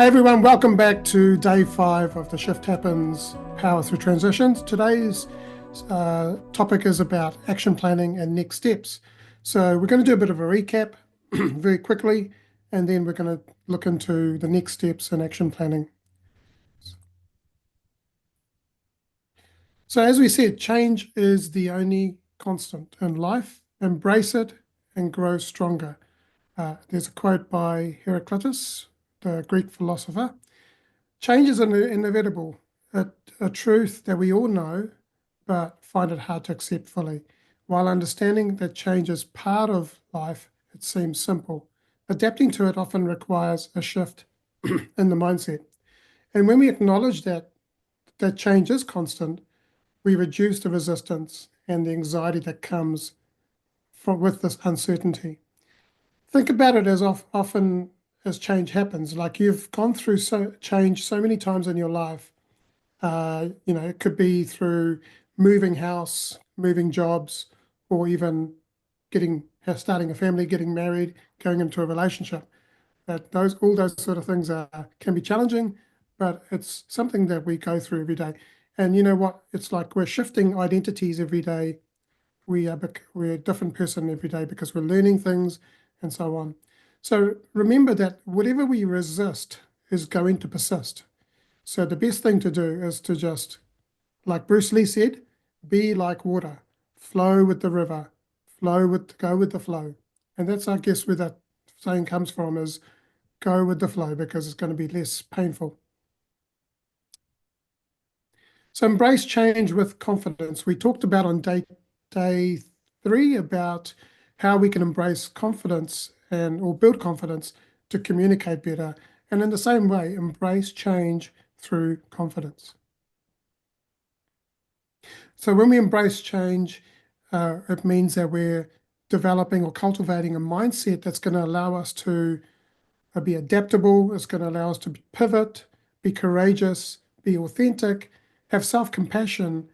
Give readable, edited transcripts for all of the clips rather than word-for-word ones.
Hey everyone, welcome back to day 5 of the Shift Happens Power Through Transitions. Today's topic is about action planning and next steps. So we're going to do a bit of a recap very quickly, and then we're going to look into the next steps in action planning. So as we said, change is the only constant in life. Embrace it and grow stronger. There's a quote by Heraclitus, the Greek philosopher. Change is inevitable, a truth that we all know, but find it hard to accept fully. While understanding that change is part of life, it seems simple. Adapting to it often requires a shift in the mindset. And when we acknowledge that change is constant, we reduce the resistance and the anxiety that comes with this uncertainty. Think about it as often as change happens. Like you've gone through change so many times in your life. It could be through moving house, moving jobs, or even starting a family, getting married, going into a relationship. All those sort of things can be challenging, but it's something that we go through every day. And you know what? It's like we're shifting identities every day. We're a different person every day because we're learning things and so on. So remember that whatever we resist is going to persist. So the best thing to do is to just, like Bruce Lee said, be like water, flow with the river, go with the flow. And that's, I guess, where that saying comes from, is go with the flow, because it's going to be less painful. So embrace change with confidence. We talked about on day 3 about how we can embrace confidence or build confidence to communicate better. And in the same way, embrace change through confidence. So when we embrace change, it means that we're developing or cultivating a mindset that's going to allow us to be adaptable. It's going to allow us to pivot, be courageous, be authentic, have self-compassion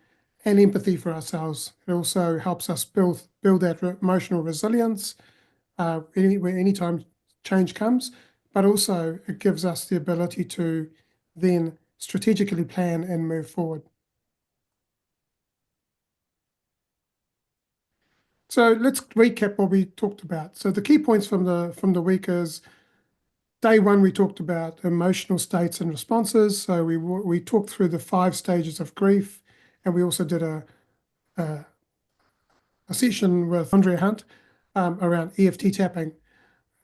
and empathy for ourselves. It also helps us build that emotional resilience anytime change comes, but also it gives us the ability to then strategically plan and move forward. So let's recap what we talked about. So the key points from the week is day 1, we talked about emotional states and responses. So we talked through the 5 stages of grief, and we also did a session with Andrea Hunt around EFT tapping.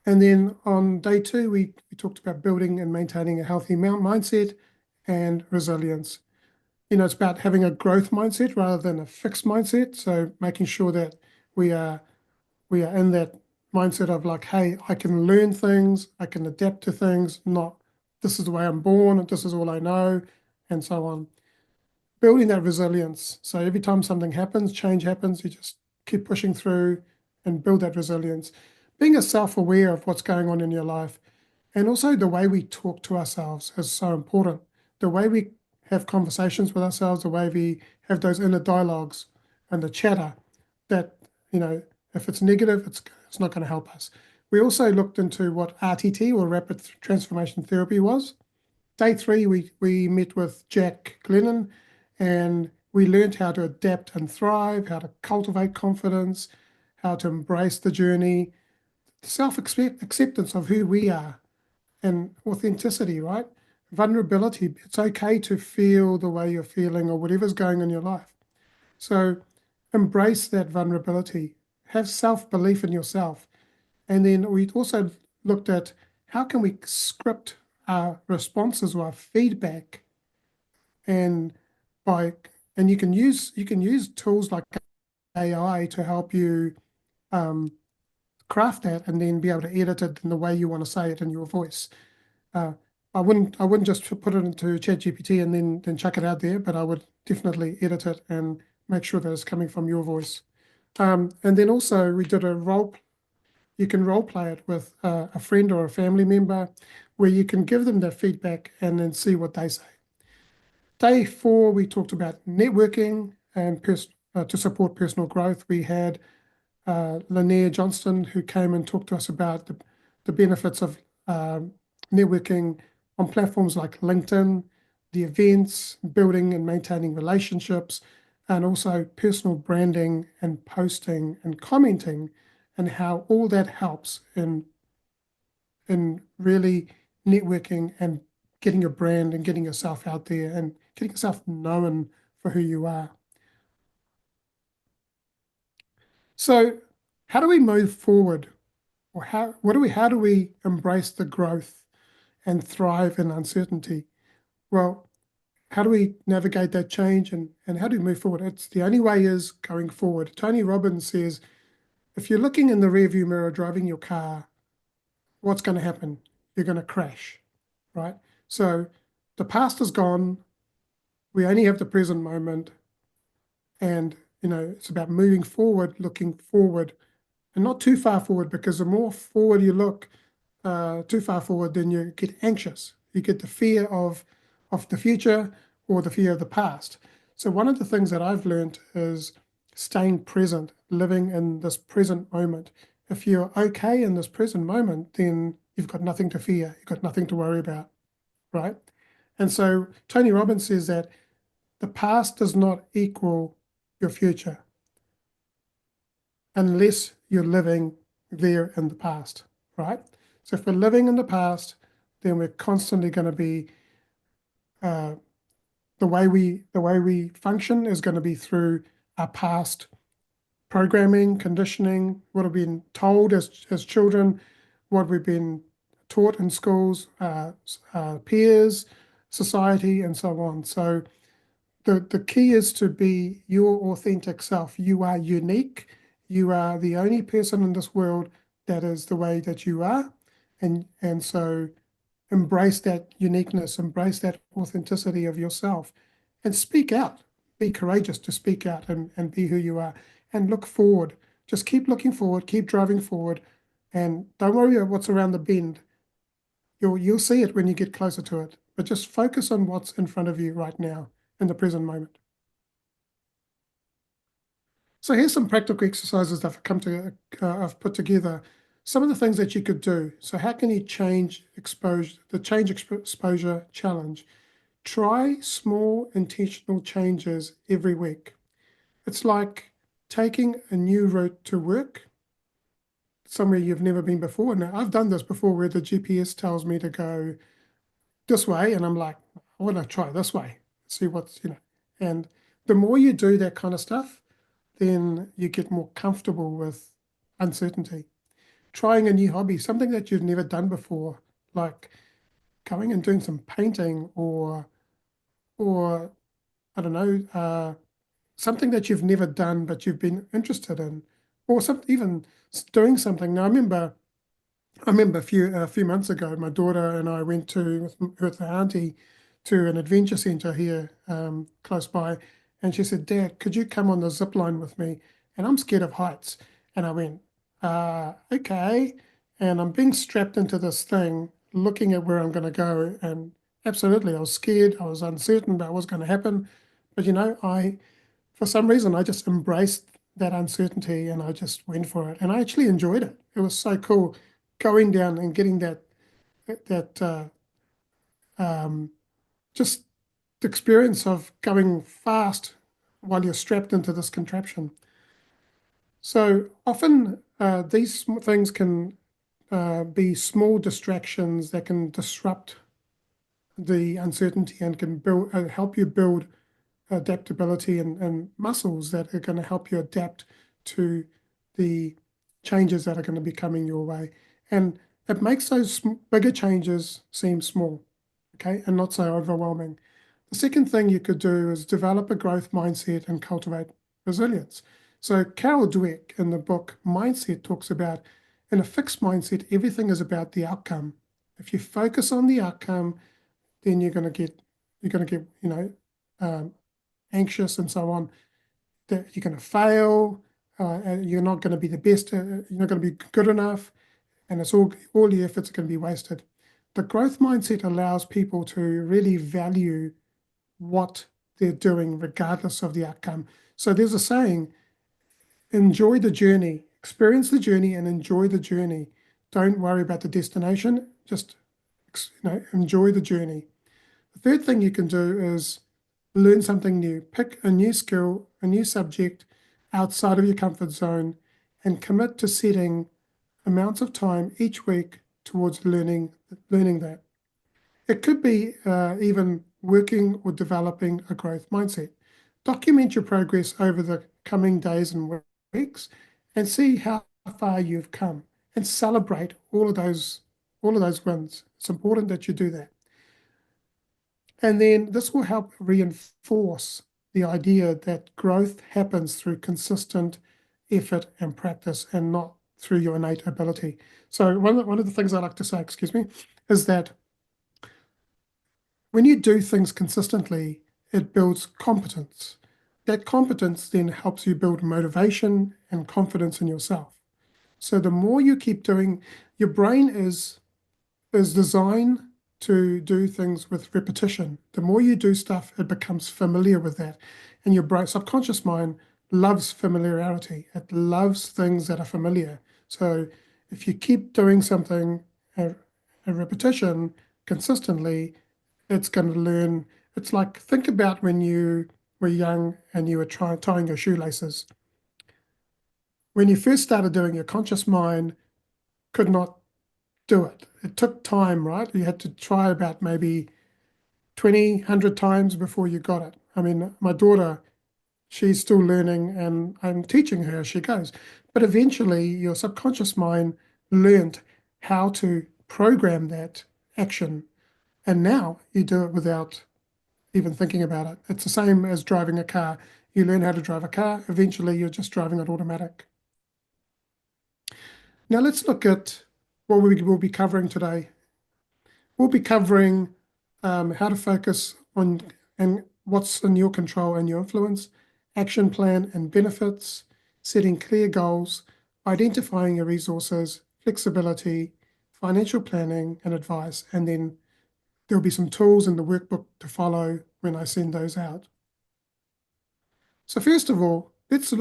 And then on day 2, we talked about building and maintaining a healthy mindset and resilience. It's about having a growth mindset rather than a fixed mindset. So making sure that we are in that mindset of like, hey, I can learn things, I can adapt to things, not this is the way I'm born, this is all I know, and so on. Building that resilience. So every time something happens, change happens, you just keep pushing through and build that resilience. Being self-aware of what's going on in your life, and also the way we talk to ourselves is so important. The way we have conversations with ourselves, the way we have those inner dialogues and the chatter, that, if it's negative, it's not going to help us. We also looked into what RTT, or Rapid Transformation Therapy, was. Day 3, we met with Jack Glennon, and we learned how to adapt and thrive, how to cultivate confidence, how to embrace the journey, self-acceptance of who we are, and authenticity, right? Vulnerability. It's okay to feel the way you're feeling or whatever's going on in your life. So embrace that vulnerability. Have self-belief in yourself. And then we also looked at how can we script our responses or our feedback, and you can use tools like AI to help you craft that and then be able to edit it in the way you want to say it in your voice. I wouldn't just put it into ChatGPT and then chuck it out there, but I would definitely edit it and make sure that it's coming from your voice. And then also we did you can role play it with a friend or a family member, where you can give them that feedback and then see what they say. Day 4, we talked about networking and to support personal growth. We had Lanier Johnston, who came and talked to us about the benefits of networking on platforms like LinkedIn, the events, building and maintaining relationships, and also personal branding and posting and commenting, and how all that helps in really networking and getting your brand and getting yourself out there and getting yourself known for who you are. So how do we move forward? Or how do we embrace the growth and thrive in uncertainty? Well, how do we navigate that change and how do we move forward? It's the only way is going forward. Tony Robbins says, if you're looking in the rearview mirror driving your car, what's going to happen? You're going to crash, right? So the past is gone. We only have the present moment. And, it's about moving forward, looking forward, and not too far forward, because the more forward you look, too far forward, then you get anxious. You get the fear of the future or the fear of the past. So one of the things that I've learned is staying present, living in this present moment. If you're okay in this present moment, then you've got nothing to fear. You've got nothing to worry about, right? And so Tony Robbins says that the past does not equal your future unless you're living there in the past, right? So if we're living in the past, then we're constantly going to be the way we function is going to be through our past programming, conditioning, what we've been told as children, what we've been taught in schools, peers, society, and so on. So the key is to be your authentic self. You are unique. You are the only person in this world that is the way that you are. And so embrace that uniqueness, embrace that authenticity of yourself, and speak out. Be courageous to speak out and be who you are, and look forward. Just keep looking forward, keep driving forward, and don't worry about what's around the bend. You'll see it when you get closer to it, but just focus on what's in front of you right now in the present moment. So here's some practical exercises that I've put together. Some of the things that you could do. So how can you change exposure challenge? Try small intentional changes every week. It's like taking a new route to work, somewhere you've never been before. Now, I've done this before where the GPS tells me to go this way, and I'm like, I want to try this way, see what's. And the more you do that kind of stuff, then you get more comfortable with uncertainty. Trying a new hobby, something that you've never done before, like going and doing some painting or I don't know, something that you've never done but you've been interested in, or even doing something. Now, I remember a few months ago, my daughter and I went with her auntie to an adventure center here close by, and she said, "Dad, could you come on the zip line with me?" And I'm scared of heights, and I went, "Okay." And I'm being strapped into this thing, looking at where I'm going to go, and absolutely, I was scared. I was uncertain about what's going to happen, but for some reason, I just embraced that uncertainty and I just went for it. And I actually enjoyed it. It was so cool going down and getting that just the experience of going fast while you're strapped into this contraption. So often these things can be small distractions that can disrupt the uncertainty and can help you build adaptability and muscles that are going to help you adapt to the changes that are going to be coming your way. And it makes those bigger changes seem small, okay, and not so overwhelming. The second thing you could do is develop a growth mindset and cultivate resilience. So Carol Dweck in the book Mindset talks about in a fixed mindset, everything is about the outcome. If you focus on the outcome, then you're going to get, anxious and so on, that you're going to fail, and you're not going to be the best, you're not going to be good enough, and it's all your efforts are going to be wasted. The growth mindset allows people to really value what they're doing regardless of the outcome. So there's a saying, enjoy the journey, experience the journey and enjoy the journey. Don't worry about the destination, just enjoy the journey. The third thing you can do is learn something new. Pick a new skill, a new subject outside of your comfort zone, and commit to setting amounts of time each week towards learning that. It could be even working or developing a growth mindset. Document your progress over the coming days and weeks and see how far you've come and celebrate all of those wins. It's important that you do that. And then this will help reinforce the idea that growth happens through consistent effort and practice and not through your innate ability. So one of the things I like to say, excuse me, is that when you do things consistently, it builds competence. That competence then helps you build motivation and confidence in yourself. So the more you keep doing, your brain is designed to do things with repetition. The more you do stuff, it becomes familiar with that. And your brain, subconscious mind loves familiarity. It loves things that are familiar. So if you keep doing something a repetition consistently, it's going to learn. It's like, think about when you were young and you were tying your shoelaces. When you first started doing, your conscious mind could not do it. It took time, right? You had to try about maybe 20, 100 times before you got it. I mean, my daughter, she's still learning and I'm teaching her as she goes. But eventually your subconscious mind learned how to program that action. And now you do it without even thinking about it. It's the same as driving a car. You learn how to drive a car, eventually you're just driving it automatic. Now let's look at what we will be covering today. We'll be covering how to focus on and what's in your control and your influence, action plan and benefits, setting clear goals, identifying your resources, flexibility, financial planning and advice, and then there'll be some tools in the workbook to follow when I send those out. So first of all, let's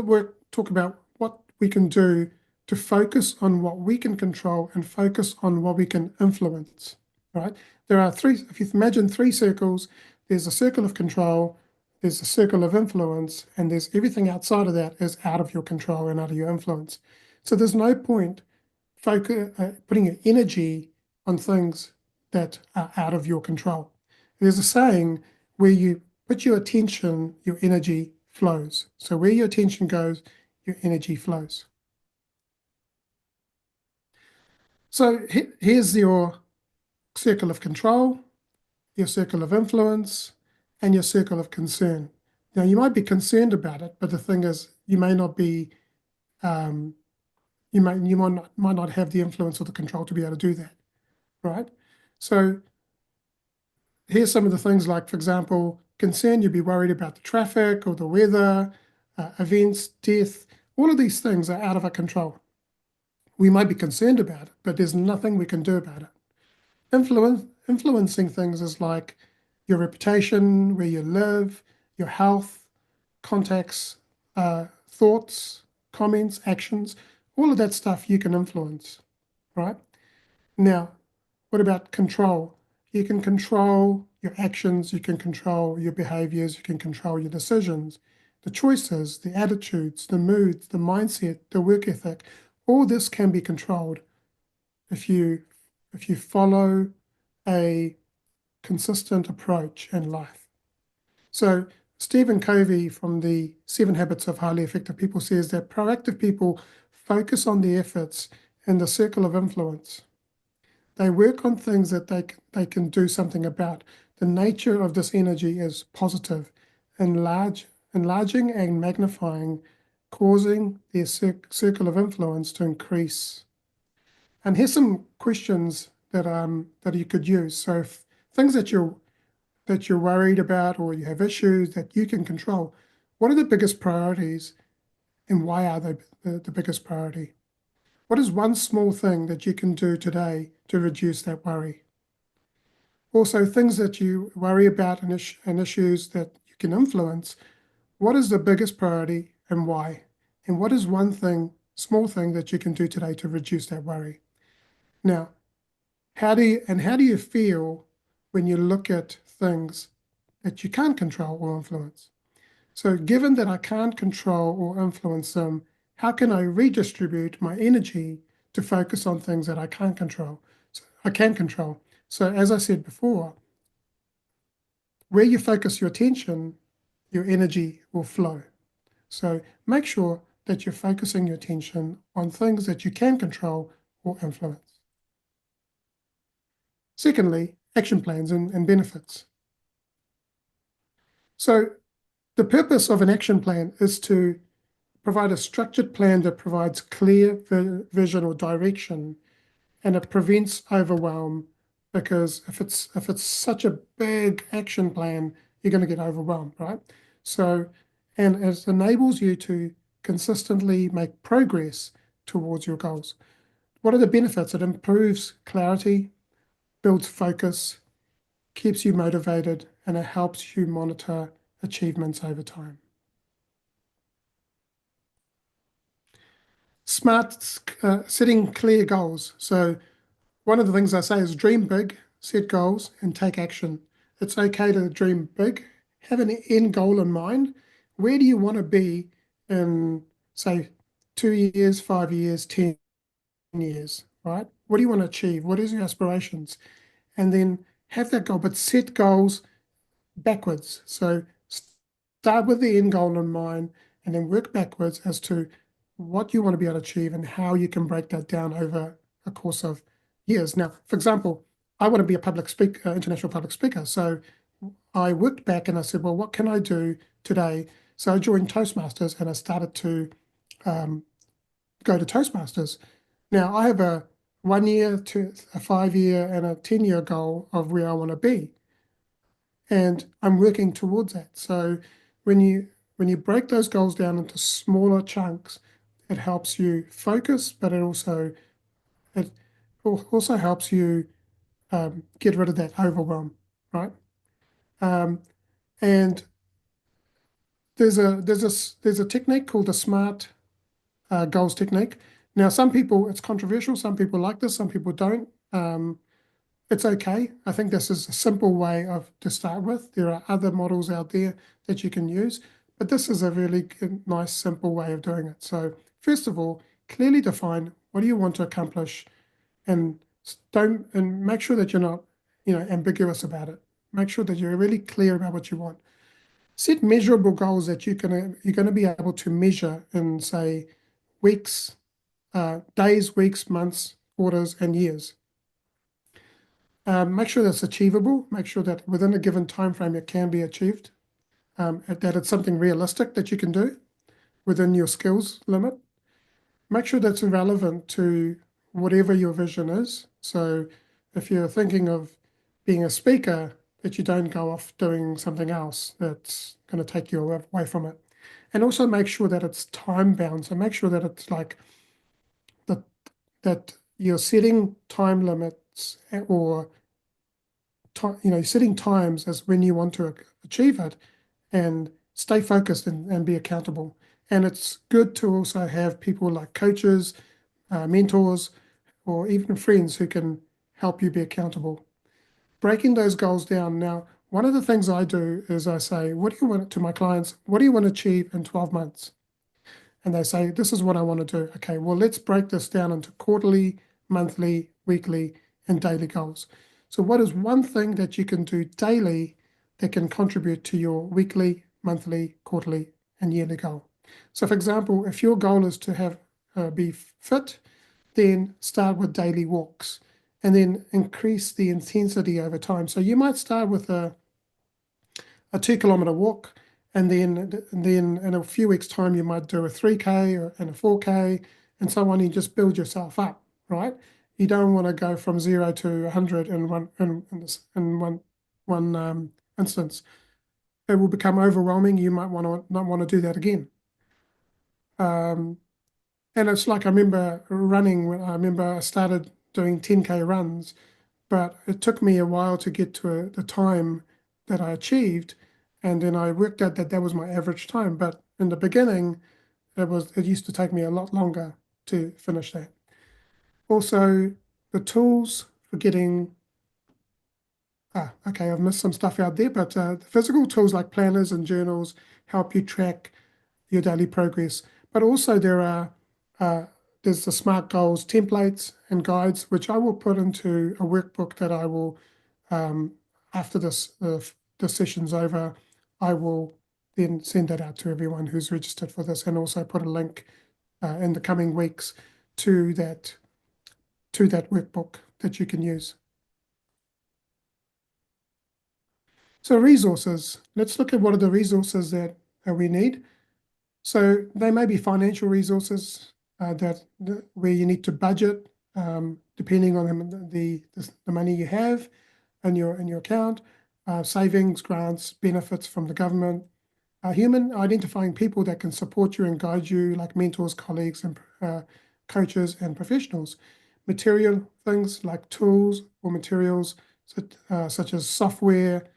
talk about what we can do to focus on what we can control and focus on what we can influence, right? There are three, if you imagine three circles, there's a circle of control, there's a circle of influence, and there's everything outside of that is out of your control and out of your influence. So there's no point putting your energy on things that are out of your control. There's a saying where you put your attention, your energy flows. So where your attention goes, your energy flows. So here's your circle of control, your circle of influence, and your circle of concern. Now, you might be concerned about it, but the thing is, you may not be, you might not have the influence or the control to be able to do that, right? So here's some of the things like, for example, concern, you'd be worried about the traffic or the weather, events, death. All of these things are out of our control. We might be concerned about it, but there's nothing we can do about it. Influencing things is like your reputation, where you live, your health, contacts, thoughts, comments, actions, all of that stuff you can influence, right? Now, what about control? You can control your actions, you can control your behaviors, you can control your decisions, the choices, the attitudes, the moods, the mindset, the work ethic. All this can be controlled if you follow a consistent approach in life. So Stephen Covey from the 7 Habits of Highly Effective People says that proactive people focus on the efforts in the circle of influence. They work on things that they can do something about. The nature of this energy is positive, enlarging and magnifying, causing their circle of influence to increase. And here's some questions that you could use. So things that you're worried about or you have issues that you can control, what are the biggest priorities and why are they the biggest priority? What is one small thing that you can do today to reduce that worry? Also, things that you worry about and issues that you can influence, what is the biggest priority and why? And what is one thing, small thing that you can do today to reduce that worry? Now, How do you feel when you look at things that you can't control or influence? So given that I can't control or influence them, how can I redistribute my energy to focus on things that I can't control? So I can control. So as I said before, where you focus your attention, your energy will flow. So make sure that you're focusing your attention on things that you can control or influence. Secondly, action plans and benefits. So the purpose of an action plan is to provide a structured plan that provides clear vision or direction, and it prevents overwhelm, because if it's such a big action plan, you're going to get overwhelmed, right? So, and it enables you to consistently make progress towards your goals. What are the benefits? It improves clarity, builds focus, keeps you motivated, and it helps you monitor achievements over time. Smart, setting clear goals. So one of the things I say is dream big, set goals, and take action. It's okay to dream big, have an end goal in mind. Where do you want to be in, say, 2 years, 5 years, 10 years, right? What do you want to achieve? What is your aspirations? And then have that goal, but set goals backwards. So start with the end goal in mind and then work backwards as to what you want to be able to achieve and how you can break that down over a course of years. Now, for example, I want to be a public speaker, international public speaker. So I worked back and I said, well, what can I do today? So I joined Toastmasters and I started to go to Toastmasters. Now I have a 1 year to a 5 year and a 10 year goal of where I want to be. And I'm working towards that. So when you break those goals down into smaller chunks, it helps you focus, but it also helps you get rid of that overwhelm, right? Um, and there's a technique called the SMART goals technique. Now, some people, it's controversial. Some people like this, some people don't. It's okay. I think this is a simple way to start with. There are other models out there that you can use, but this is a really nice, simple way of doing it. So first of all, clearly define what do you want to accomplish, and don't and make sure that you're not, ambiguous about it. Make sure that you're really clear about what you want. Set measurable goals that you're gonna be able to measure in, say, weeks, days, weeks, months, quarters, and years. Make sure that's achievable. Make sure that within a given time frame it can be achieved. That it's something realistic that you can do within your skills limit. Make sure that's relevant to whatever your vision is. So if you're thinking of being a speaker, that you don't go off doing something else that's going to take you away from it. And also make sure that it's time bound. So make sure that it's like that you're setting time limits, or setting times as when you want to achieve it, and stay focused and be accountable. And it's good to also have people like coaches, mentors, or even friends who can help you be accountable. Breaking those goals down. Now, one of the things I do is I say, what do you want to my clients? What do you want to achieve in 12 months? And they say, this is what I want to do. Okay, well, let's break this down into quarterly, monthly, weekly, and daily goals. So what is one thing that you can do daily that can contribute to your weekly, monthly, quarterly, and yearly goal? So for example, if your goal is to be fit, then start with daily walks and then increase the intensity over time. So you might start with a 2 kilometer walk, and then in a few weeks' time you might do a 3K and a 4K and so on. You just build yourself up, right? You don't want to go from 0 to 100 in one instance. It will become overwhelming. You might not want to do that again. And it's like I remember running when I started doing 10K runs, but it took me a while to get to the time that I achieved. And then I worked out that that was my average time. But in the beginning, it used to take me a lot longer to finish that. Also, the tools for getting, okay, I've missed some stuff out there, but physical tools like planners and journals help you track your daily progress. But also uh, there's the SMART goals templates and guides, which I will put into a workbook that I will, um, after the session's over, I will then send that out to everyone who's registered for this, and also put a link in the coming weeks to that workbook that you can use. So resources, let's look at what are the resources that we need. So they may be financial resources where you need to budget, depending on the money you have in your account, savings, grants, benefits from the government. Human, identifying people that can support you and guide you, like mentors, colleagues, and coaches and professionals. Material things like tools or materials such as software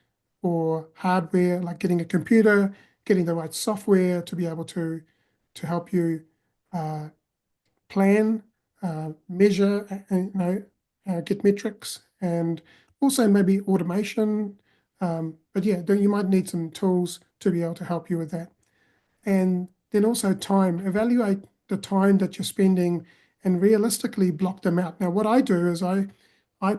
or hardware, like getting a computer, getting the right software to be able to help you plan, measure, and get metrics, and also maybe automation. But yeah, then you might need some tools to be able to help you with that. And then also time, evaluate the time that you're spending and realistically block them out. Now, what I do is I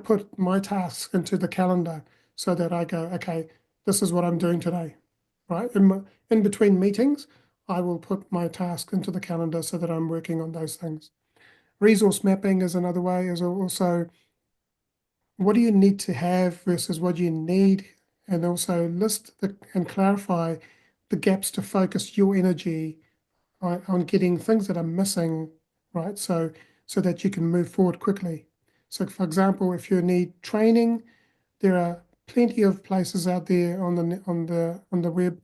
put my tasks into the calendar so that I go, okay, this is what I'm doing today, right? In between meetings, I will put my task into the calendar so that I'm working on those things. Resource mapping is another way, is also what do you need to have versus what you need, and also list and clarify the gaps to focus your energy on getting things that are missing, right? So that you can move forward quickly. So for example, if you need training, there are plenty of places out there on the web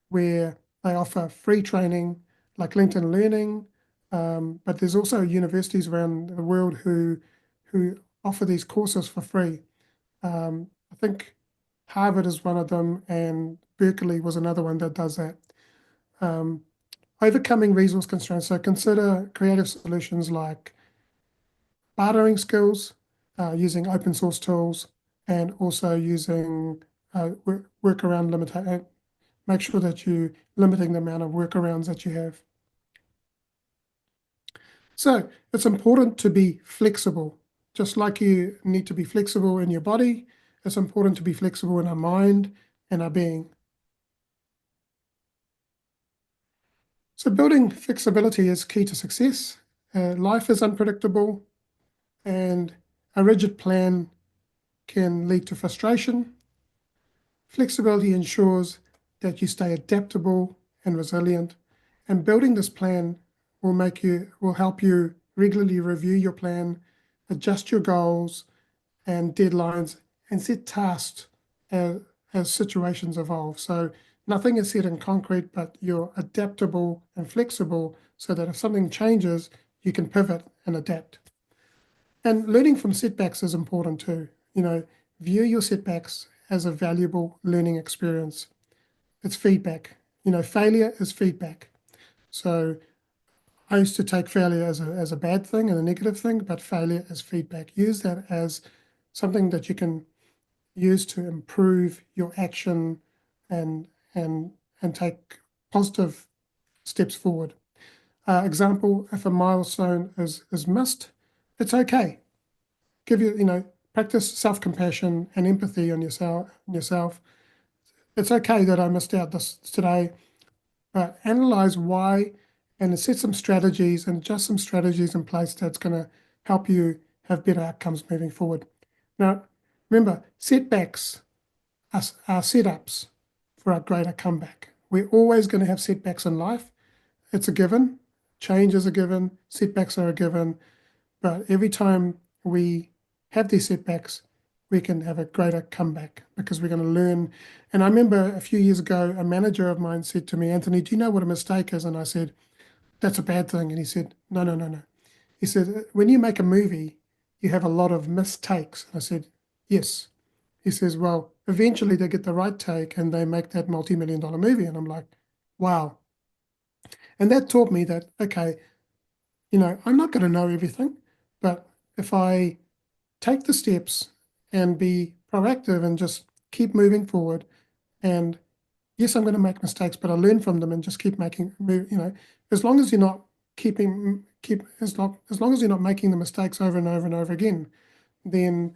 where they offer free training, like LinkedIn Learning. But there's also universities around the world who offer these courses for free. I think Harvard is one of them, and Berkeley was another one that does that. Um, Overcoming resource constraints. So consider creative solutions like bartering skills, using open source tools, and also using workaround limit. Make sure that you're limiting the amount of workarounds that you have. So it's important to be flexible. Just like you need to be flexible in your body, it's important to be flexible in our mind and our being. So building flexibility is key to success. Life is unpredictable, and a rigid plan can lead to frustration. Flexibility ensures that you stay adaptable and resilient, and building this plan will help you regularly review your plan, adjust your goals and deadlines, and set tasks as situations evolve. So nothing is set in concrete, but you're adaptable and flexible so that if something changes, you can pivot and adapt. And learning from setbacks is important too. View your setbacks as a valuable learning experience. It's feedback. Failure is feedback. So I used to take failure as a bad thing and a negative thing, but failure is feedback. Use that as something that you can use to improve your action and and take positive steps forward. Example: if a milestone is missed, it's okay. Practice self-compassion and empathy on yourself. It's okay that I missed out this today, but analyze why and set some strategies and adjust some strategies in place that's going to help you have better outcomes moving forward. Now, remember, setbacks are setups for a greater comeback. We're always going to have setbacks in life. It's a given. Change is a given. Setbacks are a given. But every time we have these setbacks, we can have a greater comeback because we're going to learn. And I remember a few years ago, a manager of mine said to me, Anthony, do you know what a mistake is? And I said, that's a bad thing. And he said, no, no, no, no. He said, when you make a movie, you have a lot of mistakes. And I said, yes. He says, well, eventually they get the right take and they make that multi-million-dollar movie. And I'm like, wow. And that taught me that, okay, I'm not going to know everything, but if I take the steps and be proactive and just keep moving forward. And yes, I'm going to make mistakes, but I learn from them and just keep making, as long as you're not as long as you're not making the mistakes over and over and over again, then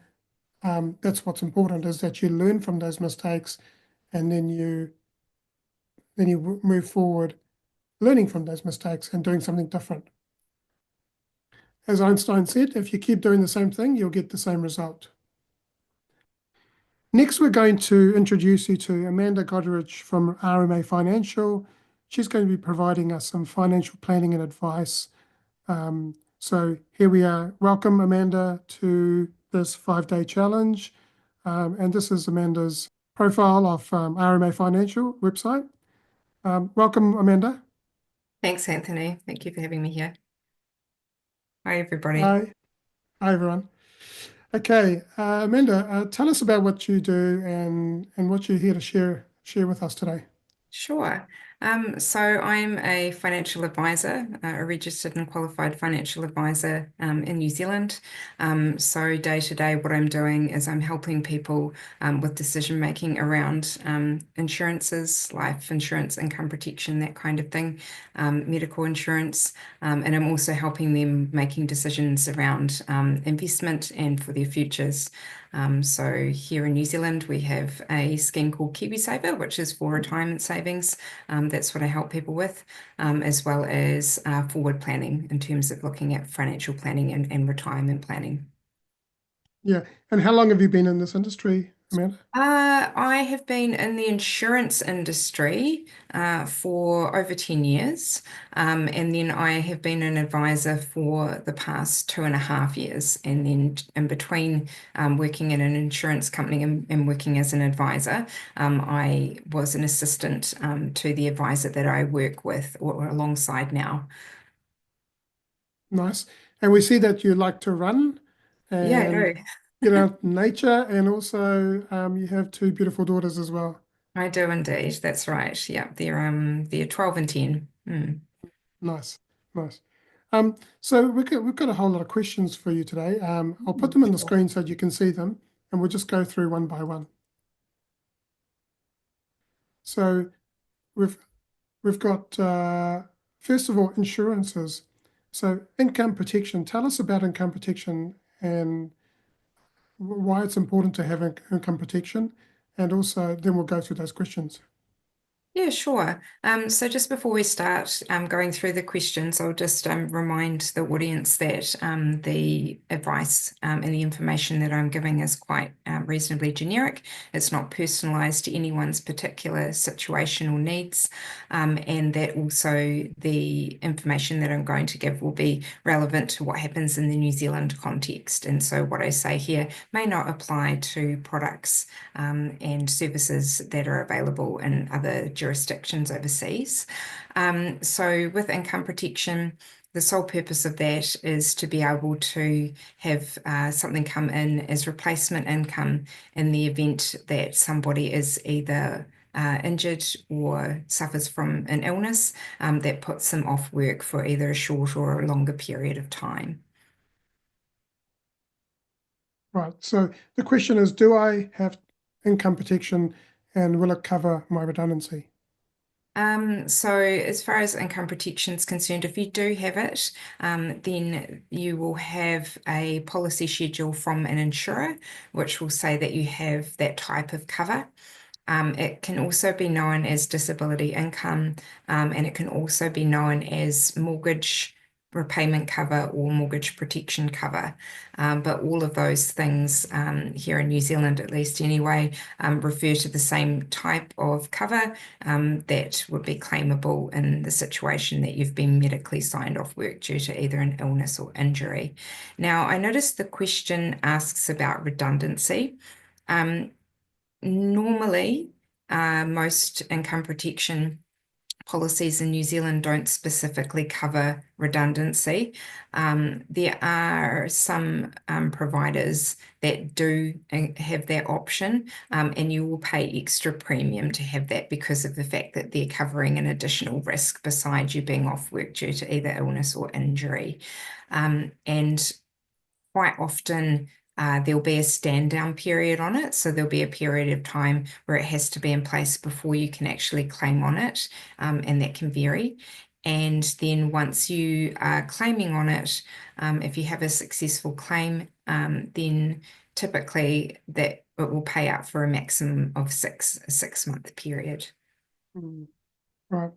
that's what's important, is that you learn from those mistakes, and then you move forward, learning from those mistakes and doing something different. As Einstein said, if you keep doing the same thing, you'll get the same result. Next, we're going to introduce you to Amanda Godderidge from RMA Financial. She's going to be providing us some financial planning and advice. So here we are. Welcome, Amanda, to this 5-day challenge. And this is Amanda's profile of RMA Financial website. Welcome, Amanda. Thanks, Anthony. Thank you for having me here. Hi, everybody. Hi. Hi, everyone. Okay, Amanda, tell us about what you do and what you're here to share with us today. Sure. So I'm a financial advisor, a registered and qualified financial advisor in New Zealand. So day to day, what I'm doing is I'm helping people with decision making around insurances, life insurance, income protection, that kind of thing, medical insurance, and I'm also helping them making decisions around investment and for their futures. So here in New Zealand, we have a scheme called Kiwisaver, which is for retirement savings. That's what I help people with, as well as forward planning in terms of looking at financial planning and retirement planning. Yeah, and how long have you been in this industry, Amanda? I have been in the insurance industry for over 10 years, and then I have been an advisor for the past 2.5 years. And then in between working in an insurance company and working as an advisor, I was an assistant to the advisor that I work with or alongside now. Nice. And we see that you like to run Yeah, I and do. get out in nature, and also you have 2 beautiful daughters as well. I do indeed. That's right. Yeah, they're 12 and 10. Nice, nice. So we've got a whole lot of questions for you today. I'll put them on the screen so you can see them, and we'll just go through one by one. So we've got first of all, insurances. So income protection. Tell us about income protection and why it's important to have income protection, and also then we'll go through those questions. Yeah, sure. So just before we start going through the questions, I'll just remind the audience that the advice and the information that I'm giving is quite reasonably generic. It's not personalised to anyone's particular situation or needs, and that also the information that I'm going to give will be relevant to what happens in the New Zealand context. And so what I say here may not apply to products and services that are available in other jurisdictions overseas. So with income protection, the sole purpose of that is to be able to have something come in as replacement income in the event that somebody is either injured or suffers from an illness that puts them off work for either a short or a longer period of time. Right. So the question is, do I have income protection, and will it cover my redundancy? So as far as income protection is concerned, if you do have it, then you will have a policy schedule from an insurer, which will say that you have that type of cover. It can also be known as disability income, and it can also be known as mortgage repayment cover or mortgage protection cover. But all of those things here in New Zealand, at least anyway, refer to the same type of cover that would be claimable in the situation that you've been medically signed off work due to either an illness or injury. Now, I noticed the question asks about redundancy. Normally, most income protection policies in New Zealand don't specifically cover redundancy. There are some providers that do have that option, and you will pay extra premium to have that because of the fact that they're covering an additional risk besides you being off work due to either illness or injury. And quite often, there'll be a stand down period on it. So there'll be a period of time where it has to be in place before you can actually claim on it, and that can vary. And then once you are claiming on it, if you have a successful claim, then typically that it will pay out for a maximum of a 6-month period. Right.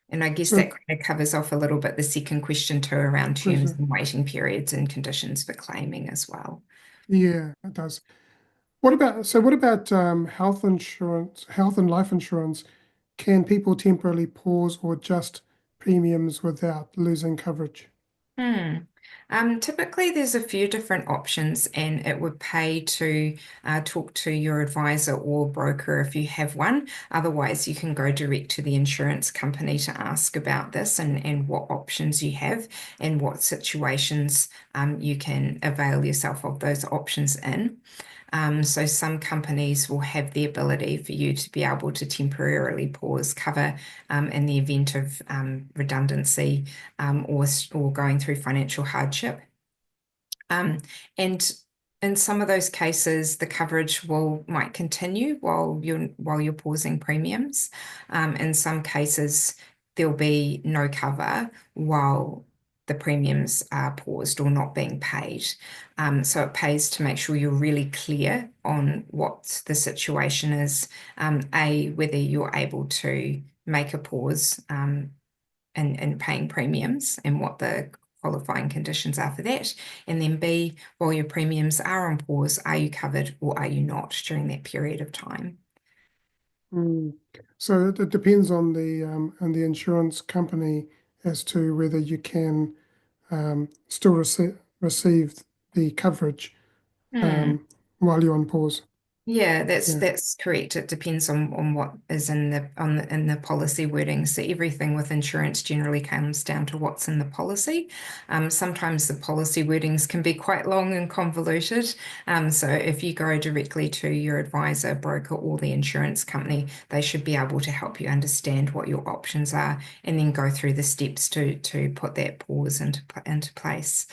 And I guess So, that kind of covers off a little bit the second question too around terms pleasure. and waiting periods and conditions for claiming as well. Yeah, it does. What about health insurance, health and life insurance? Can people temporarily pause or adjust premiums without losing coverage? Typically, there's a few different options, and it would pay to talk to your advisor or broker if you have one. Otherwise, you can go direct to the insurance company to ask about this and what options you have and what situations you can avail yourself of those options in. So some companies will have the ability for you to be able to temporarily pause cover in the event of redundancy or going through financial hardship. And in some of those cases, the coverage might continue while you're pausing premiums. In some cases, there'll be no cover while the premiums are paused or not being paid. So it pays to make sure you're really clear on what the situation is, whether you're able to make a pause in paying premiums and what the qualifying conditions are for that. And then B, while your premiums are on pause, are you covered or are you not during that period of time? So it depends on the insurance company as to whether you can still receive the coverage while you're on pause. Yeah, Yeah. that's correct. It depends on what is in the policy wording. So everything with insurance generally comes down to what's in the policy. Sometimes the policy wordings can be quite long and convoluted. So if you go directly to your advisor, broker, or the insurance company, they should be able to help you understand what your options are and then go through the steps to put that pause into place.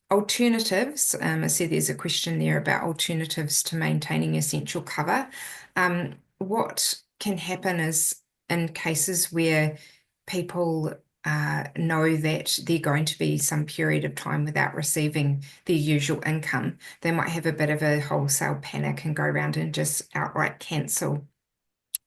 Alternatives, I see there's a question there about alternatives to maintaining essential cover. What can happen is in cases where people know that they're going to be some period of time without receiving their usual income, they might have a bit of a wholesale panic and go around and just outright cancel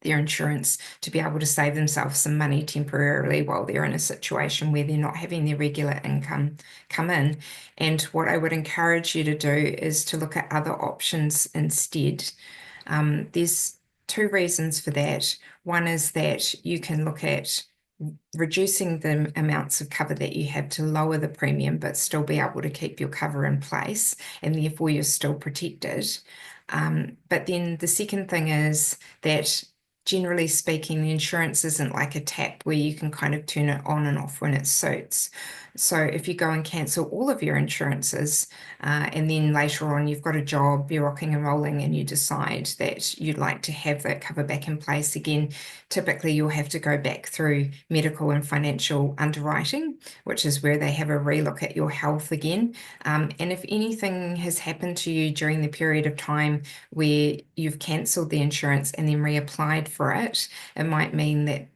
their insurance to be able to save themselves some money temporarily while they're in a situation where they're not having their regular income come in. And what I would encourage you to do is to look at other options instead. There's two reasons for that. One is that you can look at reducing the amounts of cover that you have to lower the premium, but still be able to keep your cover in place, and therefore you're still protected. But then the second thing is that generally speaking, the insurance isn't like a tap where you can kind of turn it on and off when it suits. So if you go and cancel all of your insurances, and then later on you've got a job, you're rocking and rolling, and you decide that you'd like to have that cover back in place again, typically you'll have to go back through medical and financial underwriting, which is where they have a relook at your health again. And if anything has happened to you during the period of time where you've cancelled the insurance and then reapplied for it, it might mean that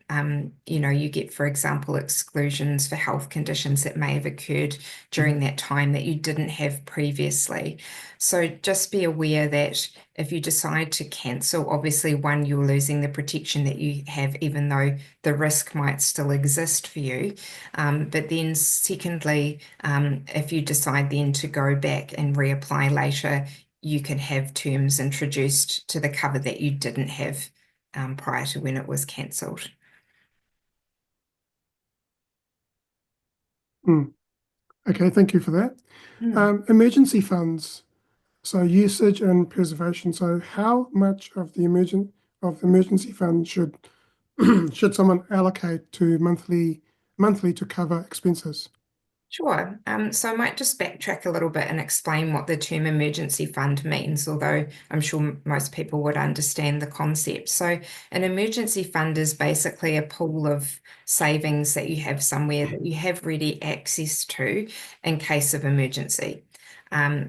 you get, for example, exclusions for health conditions that may have occurred during that time that you didn't have previously. So just be aware that if you decide to cancel, obviously, one, you're losing the protection that you have, even though the risk might still exist for you. But then secondly, if you decide then to go back and reapply later, you can have terms introduced to the cover that you didn't have prior to when it was cancelled. Okay, thank you for that. Emergency funds, so usage and preservation. So how much of the emergency fund should should someone allocate to monthly to cover expenses? Sure. So I might just backtrack a little bit and explain what the term emergency fund means, although I'm sure most people would understand the concept. So an emergency fund is basically a pool of savings that you have somewhere that you have ready access to in case of emergency.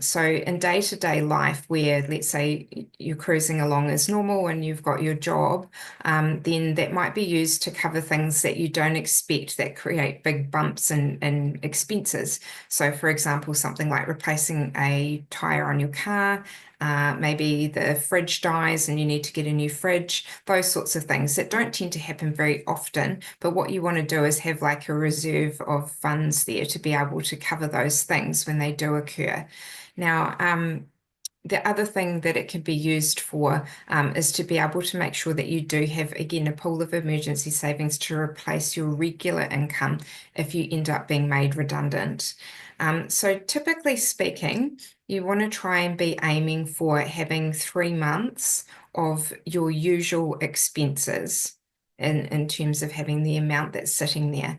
So in day-to-day life, where let's say you're cruising along as normal and you've got your job, then that might be used to cover things that you don't expect that create big bumps and expenses. So for example, something like replacing a tire on your car, maybe the fridge dies and you need to get a new fridge, those sorts of things that don't tend to happen very often. But what you want to do is have like a reserve of funds there to be able to cover those things when they do occur. Now, the other thing that it can be used for is to be able to make sure that you do have, again, a pool of emergency savings to replace your regular income if you end up being made redundant. So typically speaking, you want to try and be aiming for having 3 months of your usual expenses in terms of having the amount that's sitting there.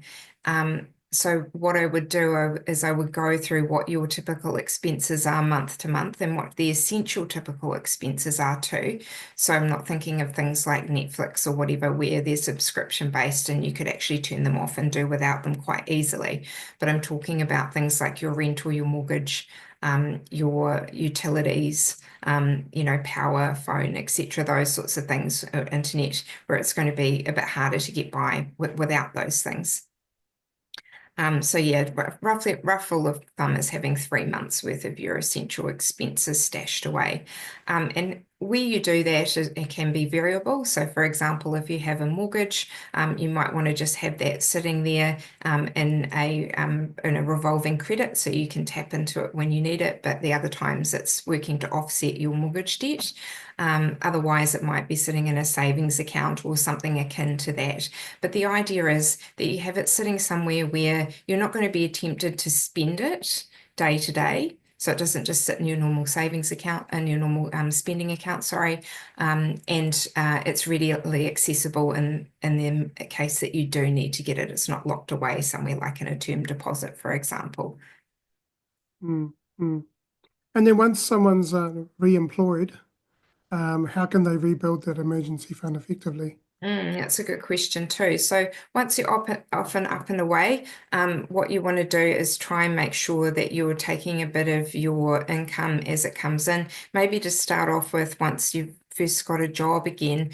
So what I would do is I would go through what your typical expenses are month to month and what the essential typical expenses are too. So I'm not thinking of things like Netflix or whatever where they're subscription based and you could actually turn them off and do without them quite easily. But I'm talking about things like your rent or your mortgage, your utilities, power, phone, etc., those sorts of things, internet, where it's going to be a bit harder to get by without those things. So yeah, rough rule of thumb is having 3 months worth of your essential expenses stashed away. And where you do that, it can be variable. So for example, if you have a mortgage, you might want to just have that sitting there in a revolving credit so you can tap into it when you need it, but the other times it's working to offset your mortgage debt. Otherwise, it might be sitting in a savings account or something akin to that. But the idea is that you have it sitting somewhere where you're not going to be tempted to spend it day to day. So it doesn't just sit in your normal savings account and your normal spending account, sorry. And it's readily accessible in the case that you do need to get it. It's not locked away somewhere like in a term deposit, for example. Mm, mm. And then once someone's re-employed, how can they rebuild that emergency fund effectively? That's a good question too. So once you're off and up and away, what you want to do is try and make sure that you're taking a bit of your income as it comes in. Maybe to start off with, once you've first got a job again,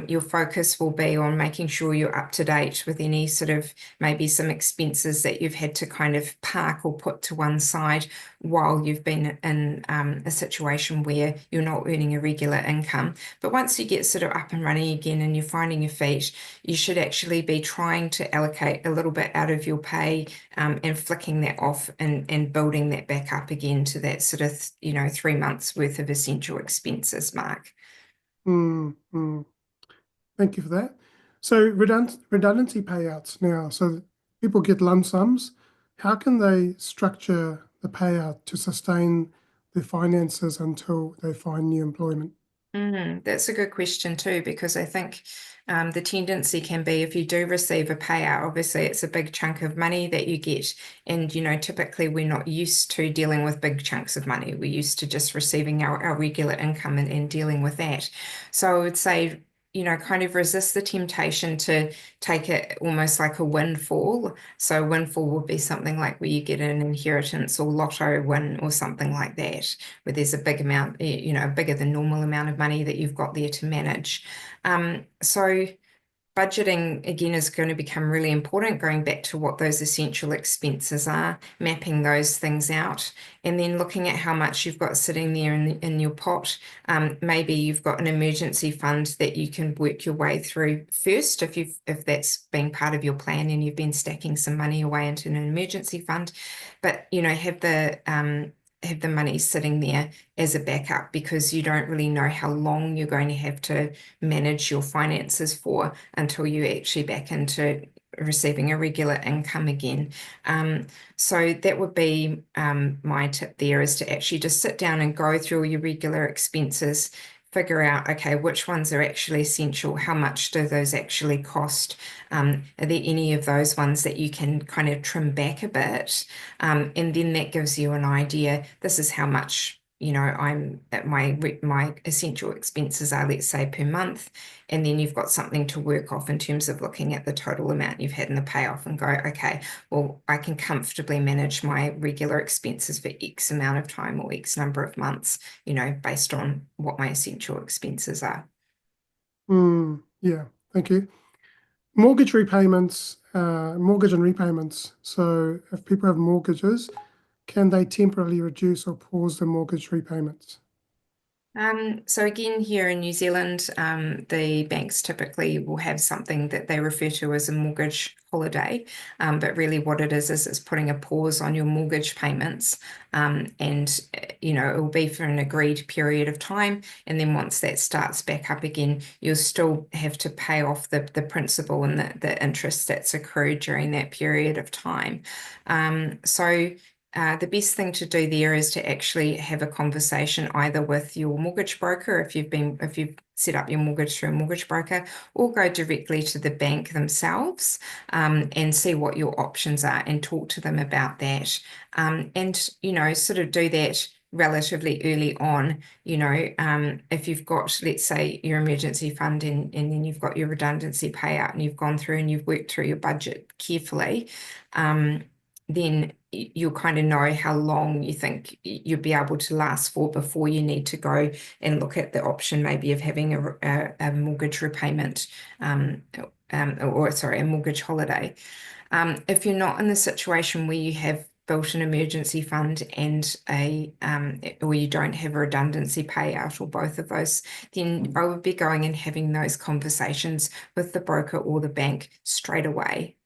your focus will be on making sure you're up to date with any sort of maybe some expenses that you've had to kind of park or put to one side while you've been in a situation where you're not earning a regular income. But once you get sort of up and running again and you're finding your feet, you should actually be trying to allocate a little bit out of your pay and flicking that off and building that back up again to that sort of 3 months worth of essential expenses mark. Mm, mm. Thank you for that. So redundancy payouts now. So people get lump sums. How can they structure the payout to sustain their finances until they find new employment? That's a good question too, because I think the tendency can be if you do receive a payout, obviously it's a big chunk of money that you get. And, typically we're not used to dealing with big chunks of money. We're used to just receiving our regular income and dealing with that. So I would say, kind of resist the temptation to take it almost like a windfall. So windfall would be something like where you get an inheritance or lotto win or something like that, where there's a big amount, bigger than normal amount of money that you've got there to manage. So budgeting again is going to become really important, going back to what those essential expenses are, mapping those things out, and then looking at how much you've got sitting there in your pot. Maybe you've got an emergency fund that you can work your way through first, if that's been part of your plan and you've been stacking some money away into an emergency fund, but have the money sitting there as a backup, because you don't really know how long you're going to have to manage your finances for until you actually back into receiving a regular income again. So that would be my tip there, is to actually just sit down and go through all your regular expenses, figure out, okay, which ones are actually essential, how much do those actually cost, are there any of those ones that you can kind of trim back a bit, and then that gives you an idea, this is how much I'm at my essential expenses are, let's say, per month, and then you've got something to work off in terms of looking at the total amount you've had in the payoff and go, okay, well, I can comfortably manage my regular expenses for X amount of time or X number of months, based on what my essential expenses are. Yeah, thank you. Mortgage repayments, mortgage and repayments. So if people have mortgages, can they temporarily reduce or pause the mortgage repayments? So again, here in New Zealand, the banks typically will have something that they refer to as a mortgage holiday, but really what it is it's putting a pause on your mortgage payments, and it will be for an agreed period of time, and then once that starts back up again, you'll still have to pay off the principal and the interest that's accrued during that period of time. The best thing to do there is to actually have a conversation either with your mortgage broker if you've set up your mortgage through a mortgage broker, or go directly to the bank themselves, and see what your options are and talk to them about that. And sort of do that relatively early on. If you've got, let's say, your emergency fund and then you've got your redundancy payout and you've gone through and you've worked through your budget carefully, then you'll kind of know how long you think you'll be able to last for before you need to go and look at the option maybe of having a mortgage repayment, a mortgage holiday. If you're not in the situation where you have built an emergency fund and or you don't have a redundancy payout or both of those, then I would be going and having those conversations with the broker or the bank straight away.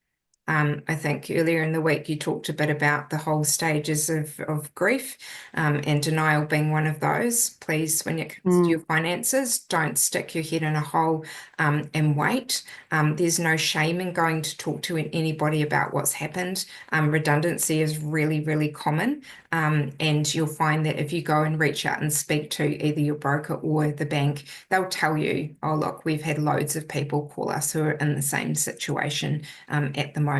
I think earlier in the week you talked a bit about the whole stages of grief, and denial being one of those. Please, when it comes to your finances, don't stick your head in a hole and wait. There's no shame in going to talk to anybody about what's happened. Redundancy is really, really common, and you'll find that if you go and reach out and speak to either your broker or the bank, they'll tell you, oh, look, we've had loads of people call us who are in the same situation at the moment.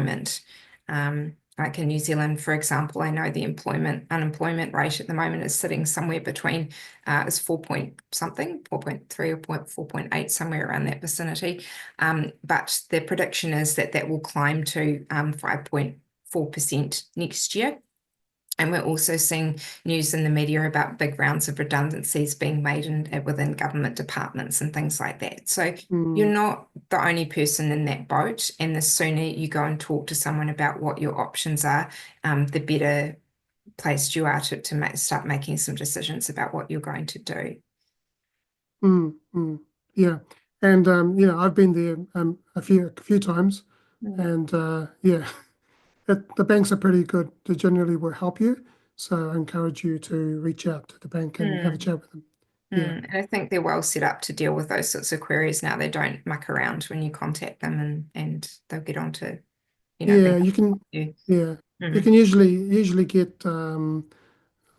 Like in New Zealand, for example, I know the unemployment rate at the moment is sitting somewhere between is 4 point something, 4.3 or 4.8, somewhere around that vicinity. But the prediction is that will climb to 5.4% next year. And we're also seeing news in the media about big rounds of redundancies being made within government departments and things like that. So you're not the only person in that boat. And the sooner you go and talk to someone about what your options are, the better placed you are to start making some decisions about what you're going to do. Yeah. And, I've been there a few times, and yeah. The banks are pretty good. They generally will help you. So I encourage you to reach out to the bank and have a chat with them. Yeah. And I think they're well set up to deal with those sorts of queries now. They don't muck around when you contact them, and they'll get on to, Yeah, you can you. yeah. You can usually get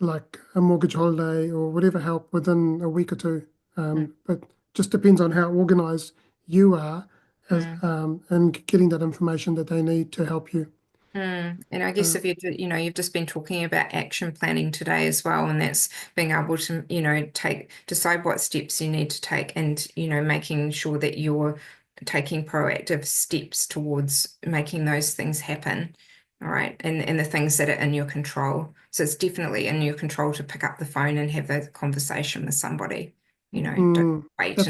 like a mortgage holiday or whatever help within a week or two. But just depends on how organized you are as and getting that information that they need to help you. And I guess if you've just been talking about action planning today as well, and that's being able to, decide what steps you need to take, and, making sure that you're taking proactive steps towards making those things happen. All right. And the things that are in your control. So it's definitely in your control to pick up the phone and have a conversation with somebody. Don't wait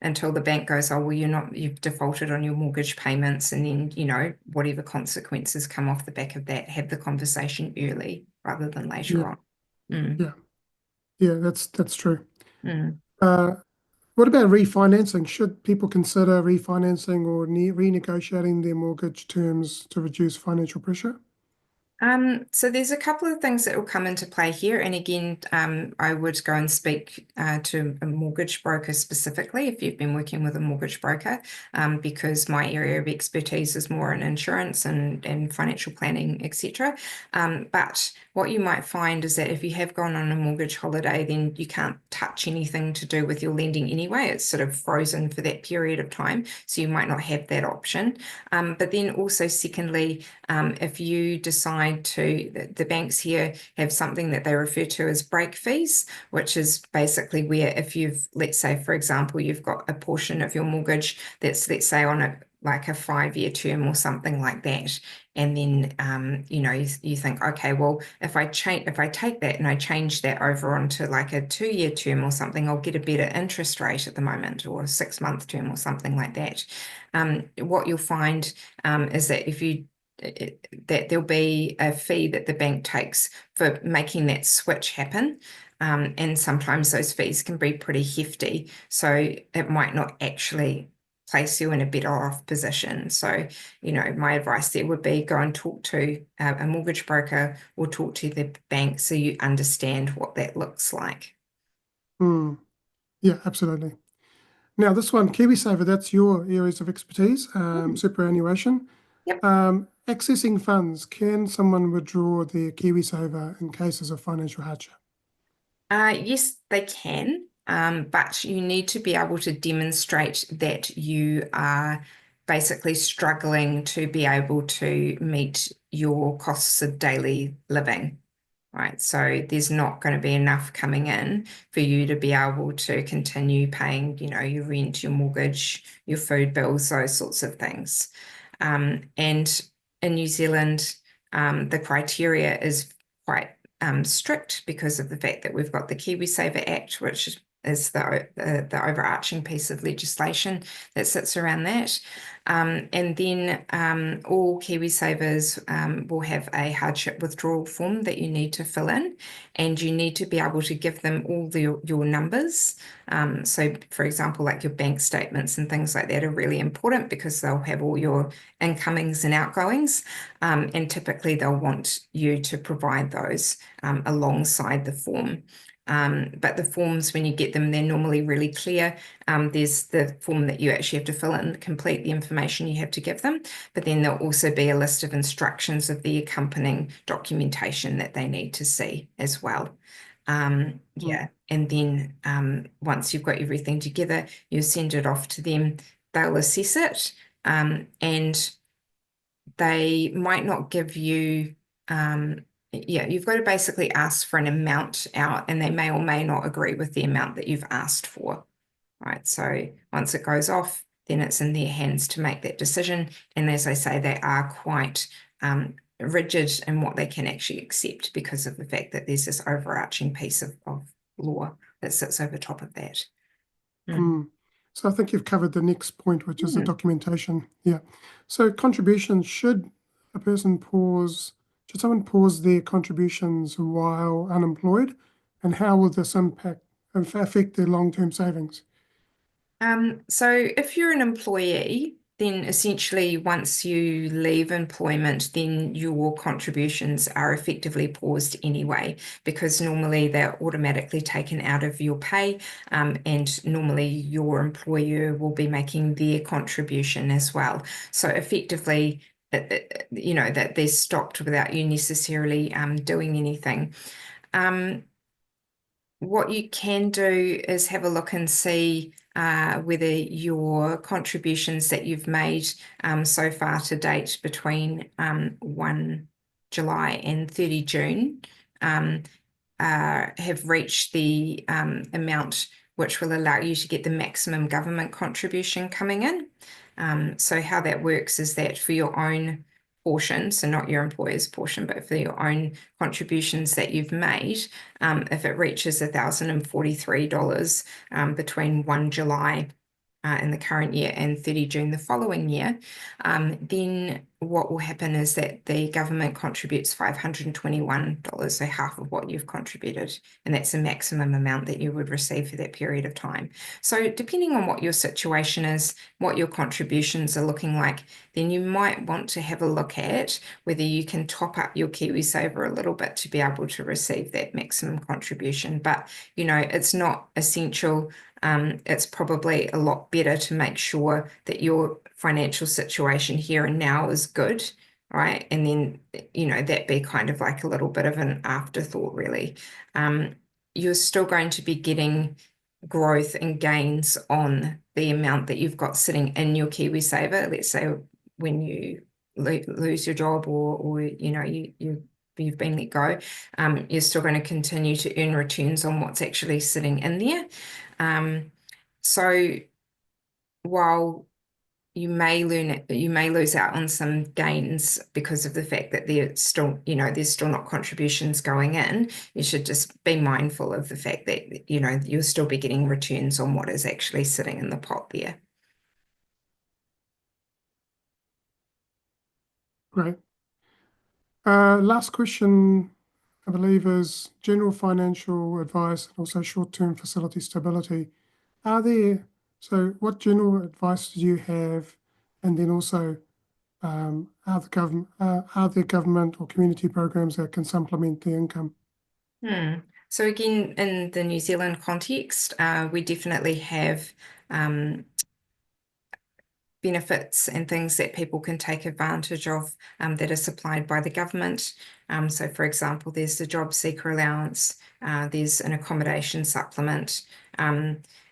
until the bank goes, oh, well, you've defaulted on your mortgage payments, and then, whatever consequences come off the back of that, have the conversation early rather than later on. Yeah, that's true. What about refinancing? Should people consider refinancing or renegotiating their mortgage terms to reduce financial pressure? So there's a couple of things that will come into play here. And again, I would go and speak to a mortgage broker specifically if you've been working with a mortgage broker, because my area of expertise is more in insurance and financial planning, etc. But what you might find is that if you have gone on a mortgage holiday, then you can't touch anything to do with your lending anyway. It's sort of frozen for that period of time. So you might not have that option. But then also secondly, if you decide tied to the banks here have something that they refer to as break fees, which is basically where if you've, let's say, for example, you've got a portion of your mortgage that's, let's say, on like a 5-year term or something like that. And then, you think, okay, well, if I take that and I change that over onto like a 2-year term or something, I'll get a better interest rate at the moment, or a 6-month term or something like that. What you'll find is that that there'll be a fee that the bank takes for making that switch happen. And sometimes those fees can be pretty hefty. So it might not actually place you in a better off position. So, my advice there would be go and talk to a mortgage broker or talk to the bank so you understand what that looks like. Yeah, absolutely. Now, this one, Kiwisaver, that's your areas of expertise, superannuation. Yep. Accessing funds, can someone withdraw their Kiwisaver in cases of financial hardship? Yes, they can, but you need to be able to demonstrate that you are basically struggling to be able to meet your costs of daily living, right? So there's not going to be enough coming in for you to be able to continue paying, your rent, your mortgage, your food bills, those sorts of things. And in New Zealand, the criteria is quite strict because of the fact that we've got the Kiwisaver Act, which is the overarching piece of legislation that sits around that. And then all Kiwisavers will have a hardship withdrawal form that you need to fill in, and you need to be able to give them all your numbers. So, for example, like your bank statements and things like that are really important because they'll have all your incomings and outgoings, and typically they'll want you to provide those alongside the form. But the forms, when you get them, they're normally really clear. There's the form that you actually have to fill in, complete the information you have to give them, but then there'll also be a list of instructions of the accompanying documentation that they need to see as well. Yeah, and then once you've got everything together, you send it off to them. They'll assess it, and they might not give you you've got to basically ask for an amount out, and they may or may not agree with the amount that you've asked for, right? So once it goes off, then it's in their hands to make that decision. And as I say, they are quite rigid in what they can actually accept because of the fact that there's this overarching piece of law that sits over top of that. So I think you've covered the next point, which is the documentation. Yeah. So contributions, should someone pause their contributions while unemployed? And how will this affect their long-term savings? So if you're an employee, then essentially once you leave employment, then your contributions are effectively paused anyway, because normally they're automatically taken out of your pay, and normally your employer will be making their contribution as well. So effectively, that they're stopped without you necessarily doing anything. What you can do is have a look and see whether your contributions that you've made so far to date between 1 July and 30 June have reached the amount which will allow you to get the maximum government contribution coming in. So how that works is that for your own portion, so not your employer's portion, but for your own contributions that you've made, if it reaches $1,043 between 1 July in the current year and 30 June the following year, then what will happen is that the government contributes $521, so half of what you've contributed, and that's the maximum amount that you would receive for that period of time. So depending on what your situation is, what your contributions are looking like, then you might want to have a look at whether you can top up your Kiwisaver a little bit to be able to receive that maximum contribution. But, it's not essential. It's probably a lot better to make sure that your financial situation here and now is good, right? And then, that be kind of like a little bit of an afterthought, really. You're still going to be getting growth and gains on the amount that you've got sitting in your Kiwisaver. Let's say when you lose your job or you've been let go, you're still going to continue to earn returns on what's actually sitting in there. So while you may lose out on some gains because of the fact that there's still not contributions going in, you should just be mindful of the fact that, you'll still be getting returns on what is actually sitting in the pot there. Great. Last question, I believe, is general financial advice and also short-term facility stability. So what general advice do you have? And then also, are there government or community programs that can supplement the income? So again, in the New Zealand context, we definitely have benefits and things that people can take advantage of that are supplied by the government. So for example, there's the job seeker allowance, there's an accommodation supplement,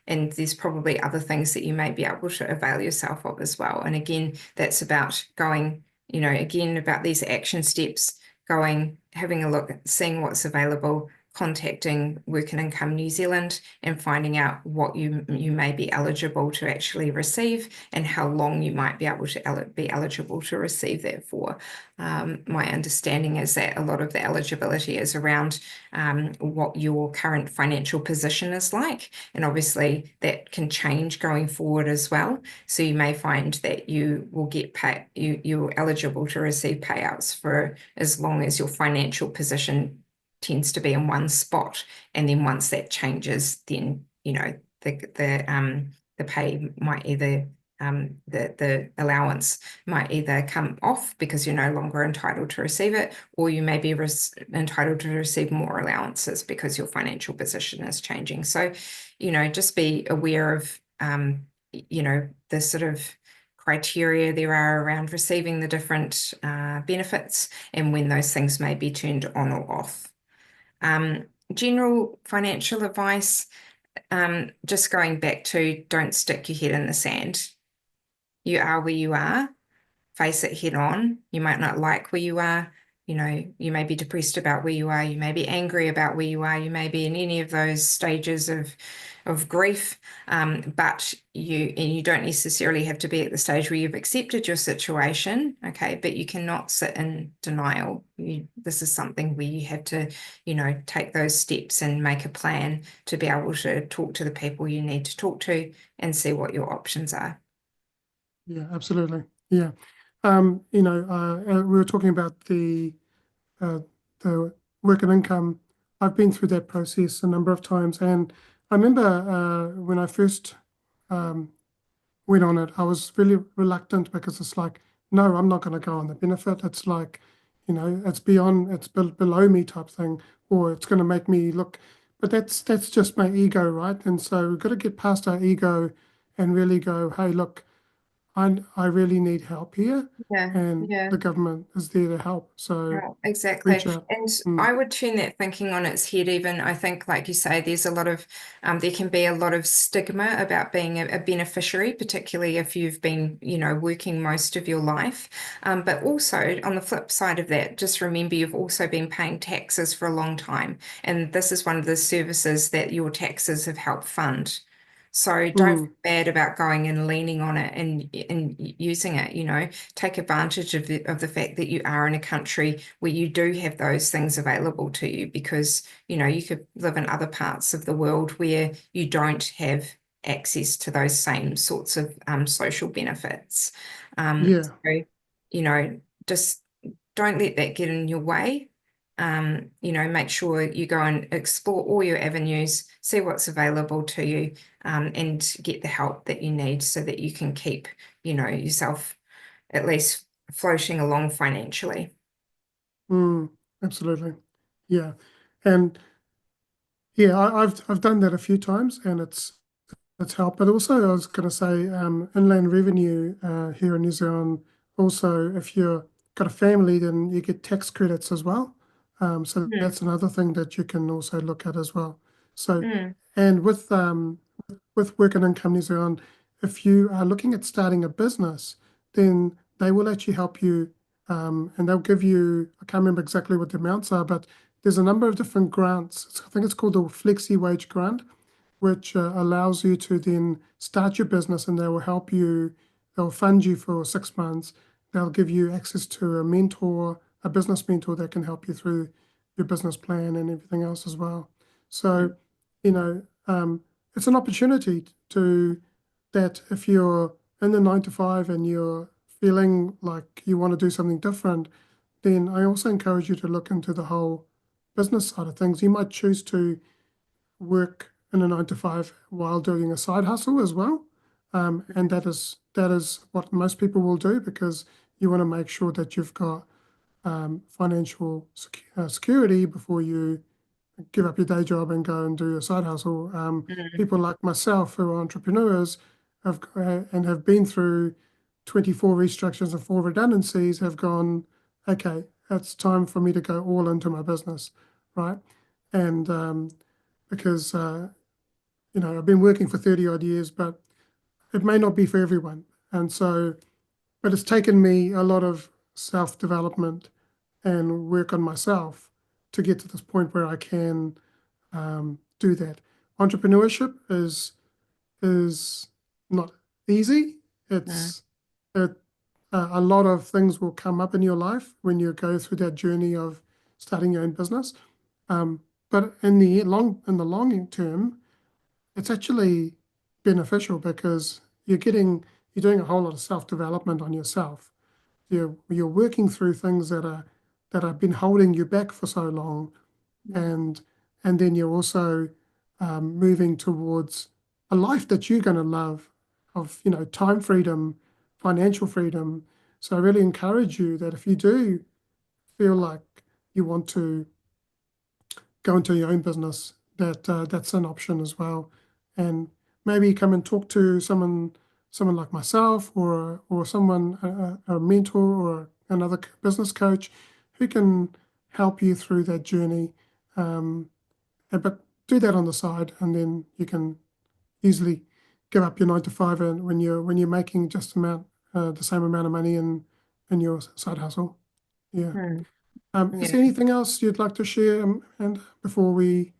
and there's probably other things that you may be able to avail yourself of as well. And again, that's about going, again, about these action steps, having a look, seeing what's available, contacting Work and Income New Zealand and finding out what you may be eligible to actually receive and how long you might be able to be eligible to receive that for. My understanding is that a lot of the eligibility is around what your current financial position is like, and obviously that can change going forward as well. So you may find that you will get you're eligible to receive payouts for as long as your financial position tends to be in one spot, and then once that changes, then the pay might either the allowance might either come off because you're no longer entitled to receive it, or you may be entitled to receive more allowances because your financial position is changing. So, just be aware of the sort of criteria there are around receiving the different benefits and when those things may be turned on or off. General financial advice, just going back to don't stick your head in the sand. You are where you are, face it head on. You might not like where you are. You may be depressed about where you are. You may be angry about where you are. You may be in any of those stages of grief, but you don't necessarily have to be at the stage where you've accepted your situation, okay? But you cannot sit in denial. This is something where you have to, take those steps and make a plan to be able to talk to the people you need to talk to and see what your options are. Yeah, absolutely. Yeah. We were talking about the work and income. I've been through that process a number of times, and I remember when I first went on it, I was really reluctant because it's like, no, I'm not going to go on the benefit. It's like, it's below me type thing, or it's going to make me look. But that's just my ego, right? And so we've got to get past our ego and really go, hey, look, I really need help here, and Yeah. the government is there to help. So Yeah, exactly. reach out. And I would turn that thinking on its head even. I think, like you say, there's a lot of, there can be a lot of stigma about being a beneficiary, particularly if you've been, working most of your life. But also on the flip side of that, just remember you've also been paying taxes for a long time. And this is one of the services that your taxes have helped fund. So don't feel bad about going and leaning on it and using it, take advantage of the fact that you are in a country where you do have those things available to you, because, you could live in other parts of the world where you don't have access to those same sorts of social benefits. Yeah. So, just don't let that get in your way. Make sure you go and explore all your avenues, see what's available to you, and get the help that you need so that you can keep, yourself at least floating along financially. Absolutely. Yeah. And yeah, I've done that a few times, and it's helped. But also, I was going to say, inland revenue here in New Zealand. Also, if you've got a family, then you get tax credits as well. So that's another thing that you can also look at as well. So, and with Work and Income New Zealand, if you are looking at starting a business, then they will actually help you and they'll give you, I can't remember exactly what the amounts are, but there's a number of different grants. I think it's called the Flexi Wage Grant, which allows you to then start your business, and they will help you, they'll fund you for 6 months. They'll give you access to a mentor, a business mentor that can help you through your business plan and everything else as well. So, you know, it's an opportunity to that if you're in the 9 to 5 and you're feeling like you want to do something different, then I also encourage you to look into the whole business side of things. You might choose to work in a 9 to 5 while doing a side hustle as well. And that is what most people will do because you want to make sure that you've got financial security before you give up your day job and go and do a side hustle. People like myself who are entrepreneurs and have been through 24 restructures and 4 redundancies have gone, okay, it's time for me to go all into my business, right? And because I've been working for 30 odd years, but it may not be for everyone. And so, but it's taken me a lot of self-development and work on myself to get to this point where I can do that. Entrepreneurship is not easy. It's it, a lot of things will come up in your life when you go through that journey of starting your own business. But in the long term, it's actually beneficial because you're doing a whole lot of self-development on yourself. You're working through things that have been holding you back for so long, and then you're also moving towards a life that you're going to love, of time freedom, financial freedom. So I really encourage you that if you do feel like you want to go into your own business, that's an option as well. And maybe come and talk to someone like myself or someone, a mentor or another business coach who can help you through that journey. But do that on the side, and then you can easily give up your 9 to 5 and when you're making just the same amount of money in your side hustle. Yeah. Mm. Is Yeah. there anything else you'd like to share, and before we?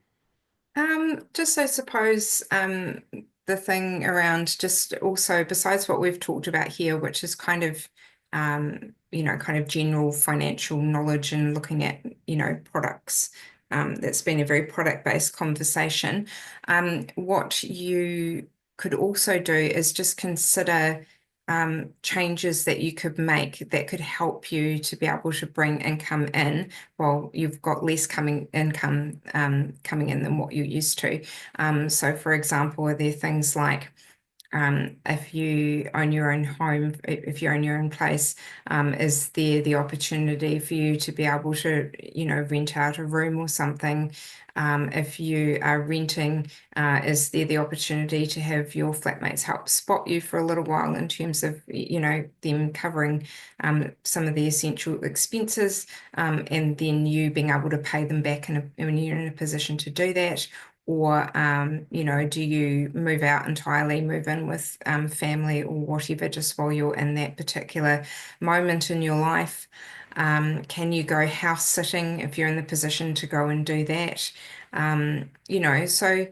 Just I suppose the thing around just also besides what we've talked about here, which is kind of kind of general financial knowledge and looking at, products. That's been a very product-based conversation. What you could also do is just consider changes that you could make that could help you to be able to bring income in while you've got less income coming in than what you're used to. So for example, are there things like if you own your own home, if you own your own place, is there the opportunity for you to be able to, rent out a room or something? If you are renting, is there the opportunity to have your flatmates help spot you for a little while in terms of, them covering some of the essential expenses, and then you being able to pay them back when you're in a position to do that? Or, do you move out entirely, move in with family or whatever, just while you're in that particular moment in your life? Can you go house sitting if you're in the position to go and do that? So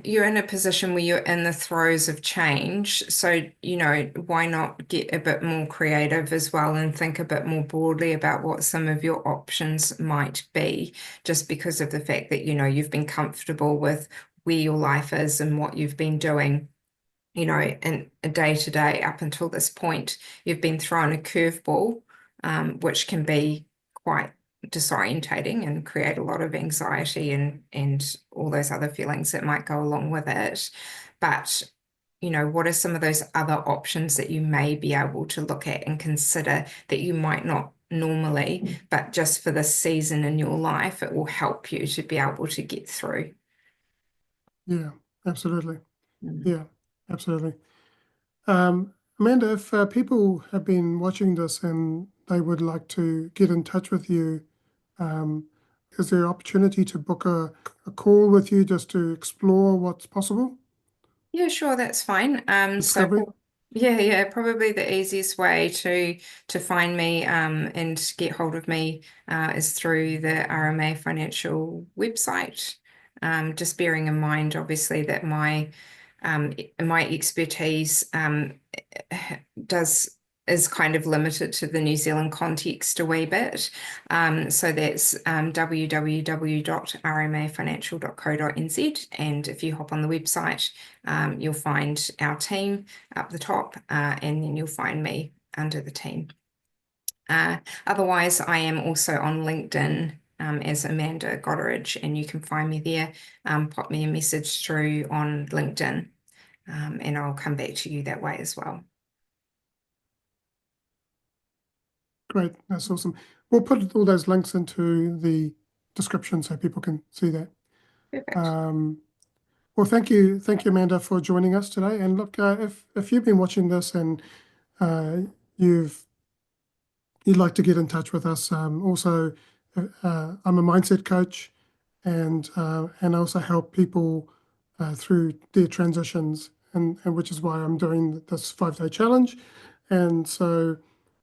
you're in a position where you're in the throes of change. So, why not get a bit more creative as well and think a bit more broadly about what some of your options might be, just because of the fact that, you've been comfortable with where your life is and what you've been doing, in a day to day up until this point. You've been thrown a curveball, which can be quite disorientating and create a lot of anxiety and all those other feelings that might go along with it. But what are some of those other options that you may be able to look at and consider that you might not normally, but just for this season in your life, it will help you to be able to get through. Yeah, absolutely. Mm. Yeah, absolutely. Amanda, if people have been watching this and they would like to get in touch with you, um, is there opportunity to book a call with you just to explore what's possible? Yeah, sure, that's fine. Discovery? Yeah, probably the easiest way to find me and get hold of me is through the RMA Financial website. Just bearing in mind, obviously, that my expertise does is kind of limited to the New Zealand context a wee bit. So that's www.rmafinancial.co.nz, and if you hop on the website, you'll find our team up the top, and then you'll find me under the team. Otherwise, I am also on LinkedIn as Amanda Godderidge, and you can find me there. Pop me a message through on LinkedIn, and I'll come back to you that way as well. Great, that's awesome. We'll put all those links into the description so people can see that. Perfect. Well, thank you, Amanda, for joining us today. And look, if you've been watching this and you'd like to get in touch with us, also, I'm a mindset coach, and I also help people through their transitions, and which is why I'm doing this 5-day challenge. And so,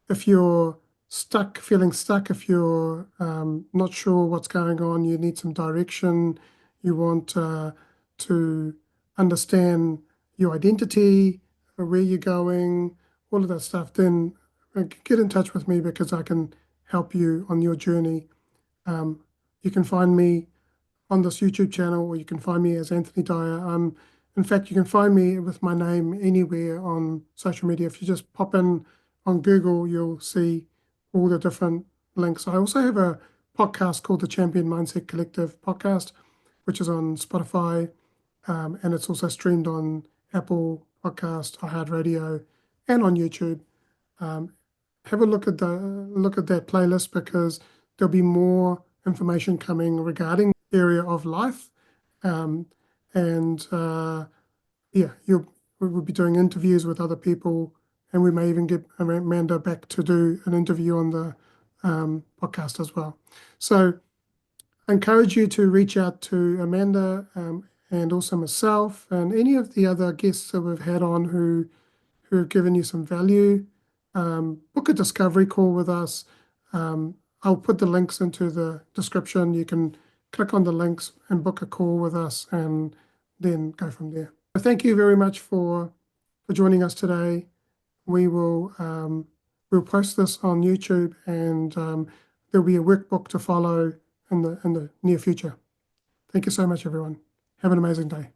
if you're feeling stuck, if you're not sure what's going on, you need some direction, you want to understand your identity, where you're going, all of that stuff, then get in touch with me because I can help you on your journey. You can find me on this YouTube channel, or you can find me as Anthony Dahya. In fact, you can find me with my name anywhere on social media. If you just pop in on Google, you'll see all the different links. I also have a podcast called the Champion Mindset Collective podcast, which is on Spotify, and it's also streamed on Apple Podcast, iHeartRadio, and on YouTube. Have a look at that playlist because there'll be more information coming regarding the area of life, and yeah, we'll be doing interviews with other people, and we may even get Amanda back to do an interview on the podcast as well. So I encourage you to reach out to Amanda, and also myself and any of the other guests that we've had on who have given you some value. Book a discovery call with us. I'll put the links into the description. You can click on the links and book a call with us and then go from there. So thank you very much for joining us today. We'll post this on YouTube, and there'll be a workbook to follow in the near future. Thank you so much, everyone. Have an amazing day.